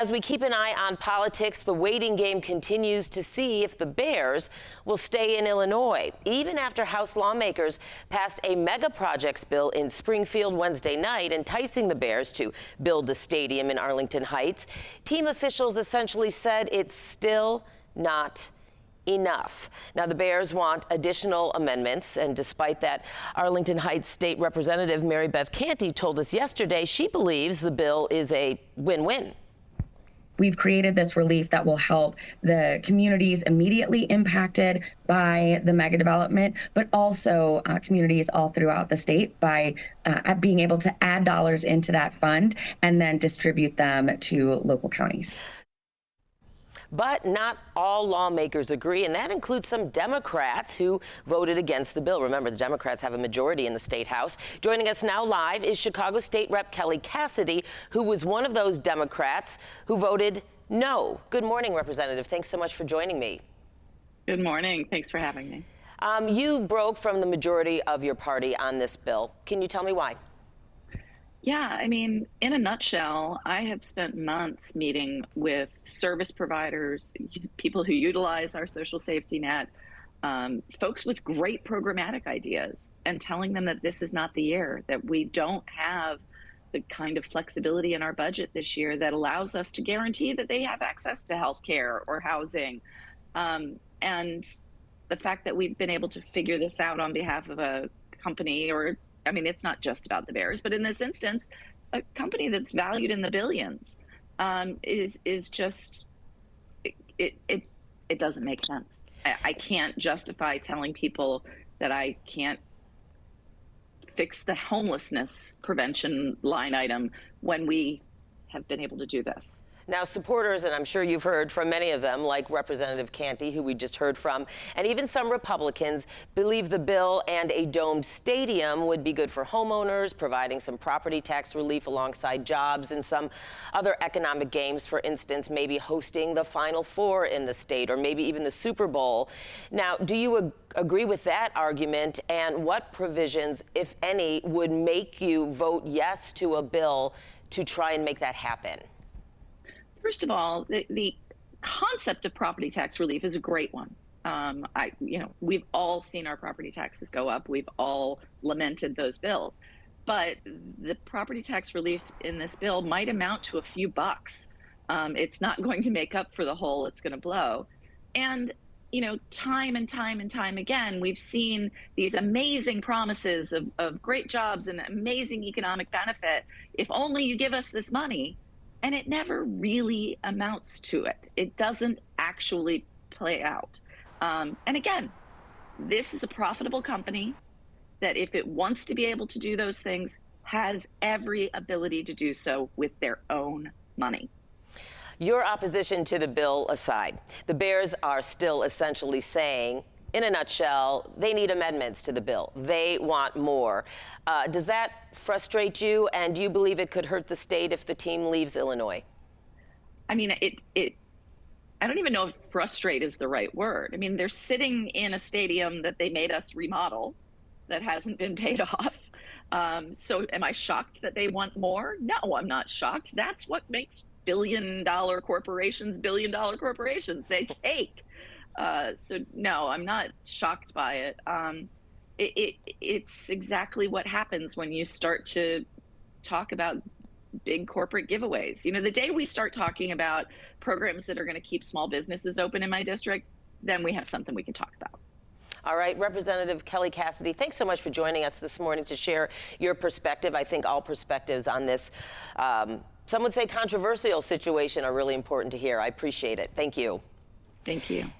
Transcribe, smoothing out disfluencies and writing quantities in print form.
As we keep an eye on politics, the waiting game continues to see if the Bears will stay in Illinois, even after House lawmakers passed a megaprojects bill in Springfield Wednesday night, enticing the Bears to build a stadium in Arlington Heights. Team officials essentially said it's still not enough. Now, the Bears want additional amendments, and despite that, Arlington Heights State Representative Mary Beth Canty told us yesterday she believes the bill is a win-win. We've created this relief that will help the communities immediately impacted by the mega development, but also communities all throughout the state by being able to add dollars into that fund and then distribute them to local counties. But not all lawmakers agree, and that includes some Democrats who voted against the bill. Remember, the Democrats have a majority in the state house. Joining us now live is Chicago State Rep Kelly Cassidy, who was one of those Democrats who voted no. Good morning, Representative. Thanks so much for joining me. Good morning. Thanks for having me. You broke from the majority of your party on this bill. Can you tell me why? Yeah, I mean, in a nutshell, I have spent months meeting with service providers, people who utilize our social safety net, folks with great programmatic ideas, and telling them that this is not the year, that we don't have the kind of flexibility in our budget this year that allows us to guarantee that they have access to health care or housing. And the fact that we've been able to figure this out on behalf of a company, or I mean, it's not just about the Bears, but in this instance, a company that's valued in the billions is just, it doesn't make sense. I can't justify telling people that I can't fix the homelessness prevention line item when we have been able to do this. Now, supporters, and I'm sure you've heard from many of them, like Representative Canty, who we just heard from, and even some Republicans, believe the bill and a domed stadium would be good for homeowners, providing some property tax relief alongside jobs and some other economic gains, for instance, maybe hosting the Final Four in the state or maybe even the Super Bowl. Now, do you agree with that argument, and what provisions, if any, would make you vote yes to a bill to try and make that happen? First of all, the concept of property tax relief is a great one. We've all seen our property taxes go up. We've all lamented those bills. But the property tax relief in this bill might amount to a few bucks. It's not going to make up for the hole it's going to blow. And, time and time again, we've seen these amazing promises of great jobs and amazing economic benefit. If only you give us this money. And it never really amounts to it. It doesn't actually play out. And again, this is a profitable company that, if it wants to be able to do those things, has every ability to do so with their own money. Your opposition to the bill aside, the Bears are still essentially saying, in a nutshell, they need amendments to the bill. They want more. Does that frustrate you? And do you believe it could hurt the state if the team leaves Illinois? I mean, I don't even know if frustrate is the right word. I mean, they're sitting in a stadium that they made us remodel that hasn't been paid off. So am I shocked that they want more? No, I'm not shocked. That's what makes billion-dollar corporations. They take. So no, I'm not shocked by it. It's exactly what happens when you start to talk about big corporate giveaways. The day we start talking about programs that are going to keep small businesses open in my district, then we have something we can talk about. All right, Representative Kelly Cassidy, thanks so much for joining us this morning to share your perspective. I think all perspectives on this, some would say controversial situation, are really important to hear. I appreciate it. Thank you. Thank you.